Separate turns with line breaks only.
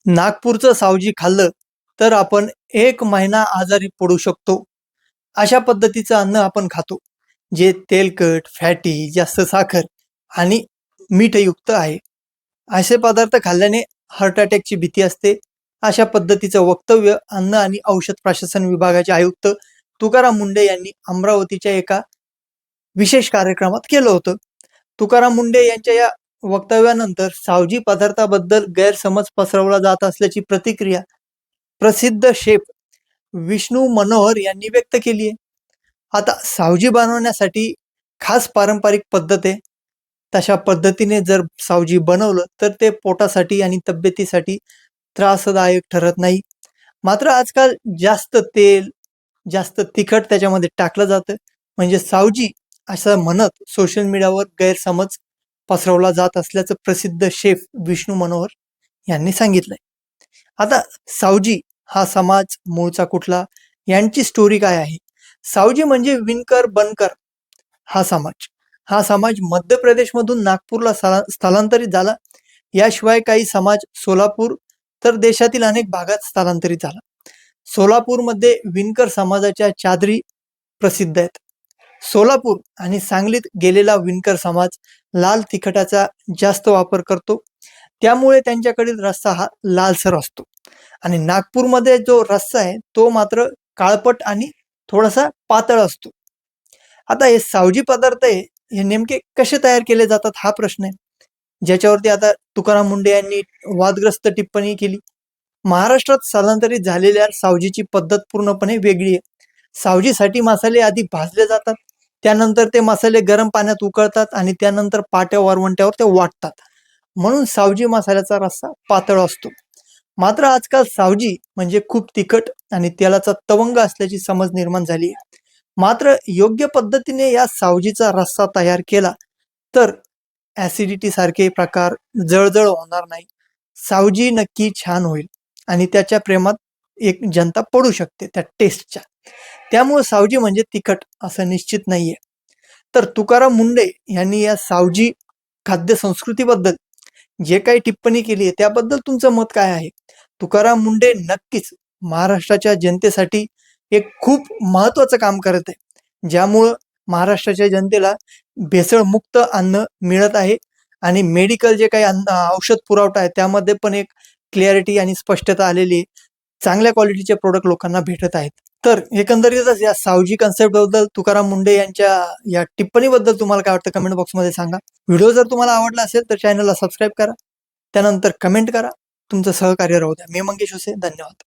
नागपूरचं सावजी खाल्लं तर आपण 1 महिना आजारी पडू शकतो. अशा पद्धतीचं अन्न आपण खातो, जे तेलकट, फॅटी, जास्त साखर आणि मीठयुक्त आहे. असे पदार्थ खाल्ल्याने हार्ट अटॅकची भीती असते. अशा पद्धतीचं वक्तव्य अन्न आणि औषध प्रशासन विभागाचे आयुक्त तुकाराम मुंडे यांनी अमरावतीच्या एका विशेष कार्यक्रमात केलं होतं. तुकाराम मुंडे यांच्या या वक्तव्यानंतर सावजी पदार्थाबद्दल गैरसमज पसरवला जात असल्याची प्रतिक्रिया प्रसिद्ध शेफ विष्णू मनोहर यांनी व्यक्त केली आहे. आता सावजी बनवण्यासाठी खास पारंपरिक पद्धत आहे. तशा पद्धतीने जर सावजी बनवलं तर ते पोटासाठी आणि तब्येतीसाठी त्रासदायक ठरत नाही. मात्र आजकाल जास्त तेल, जास्त तिखट त्याच्यामध्ये टाकलं जातं. म्हणजे सावजी असं म्हणत सोशल मीडियावर गैरसमज पसरवला जात असल्याचं प्रसिद्ध शेफ विष्णू मनोहर यांनी सांगितलंय. आता सावजी हा समाज मूळचा कुठला, यांची स्टोरी काय आहे? सावजी म्हणजे विणकर बनकर हा समाज. हा समाज मध्य प्रदेशमधून नागपूरला स्थलांतरित झाला. याशिवाय काही समाज सोलापूर तर देशातील अनेक भागात स्थलांतरित झाला. सोलापूरमध्ये विणकर समाजाच्या चादरी प्रसिद्ध आहेत. सोलापूर आणि सांगलीत गेलेला विणकर समाज लाल तिखटाचा जास्त वापर करतो. त्यामुळे त्यांच्याकडील रस्सा हा लालसर असतो. आणि नागपूरमध्ये जो रस्सा आहे तो मात्र काळपट आणि थोडासा पातळ असतो. आता हे सावजी पदार्थ आहे, हे नेमके कसे तयार केले जातात हा प्रश्न आहे, ज्याच्यावरती आता तुकाराम मुंडे यांनी वादग्रस्त टिप्पणी केली. महाराष्ट्रात स्थलांतरित झालेल्या सावजीची पद्धत पूर्णपणे वेगळी आहे. सावजीसाठी मसाले आधी भाजले जातात, त्यानंतर ते मसाले गरम पाण्यात उकळतात आणि त्यानंतर पाट्या वरवंट्यावर ते वाटतात. म्हणून सावजी मसाल्याचा रस्सा पातळ असतो. मात्र आजकाल सावजी म्हणजे खूप तिखट आणि तेलाचा तवंग असल्याची समज निर्माण झाली आहे. मात्र योग्य पद्धतीने या सावजीचा रस्सा तयार केला तर ऍसिडिटी सारखे प्रकार, जळजळ होणार नाही. सावजी नक्की छान होईल आणि त्याच्या प्रेमात एक जनता पडू शकते त्या टेस्टच्या. त्यामुळे सावजी म्हणजे तिखट असं निश्चित नाहीये. तर तुकाराम मुंडे यांनी या सावजी खाद्य संस्कृतीबद्दल जे काही टिप्पणी केली आहे त्याबद्दल तुमचं मत काय आहे? तुकाराम मुंडे नक्कीच महाराष्ट्राच्या जनतेसाठी एक खूप महत्वाचं काम करत आहे, ज्यामुळं महाराष्ट्राच्या जनतेला भेसळमुक्त अन्न मिळत आहे आणि मेडिकल जे काही अन्न औषध पुरवठा आहे त्यामध्ये पण एक क्लॅरिटी आणि स्पष्टता आलेली आहे. चांगल्या क्वालिटीचे प्रोडक्ट लोकांना भेटत आहेत. तर एकंदरीतच या सावजी कन्सेप्ट बद्दल तुकाराम मुंडे यांच्या या टिप्पणीबद्दल तुम्हाला काय वाटतं कमेंट बॉक्समध्ये सांगा. व्हिडिओ जर तुम्हाला आवडला असेल तर चॅनलला सबस्क्राईब करा, त्यानंतर कमेंट करा. तुमचं सहकार्य राहू द्या. मी मंगेश हुसे. धन्यवाद.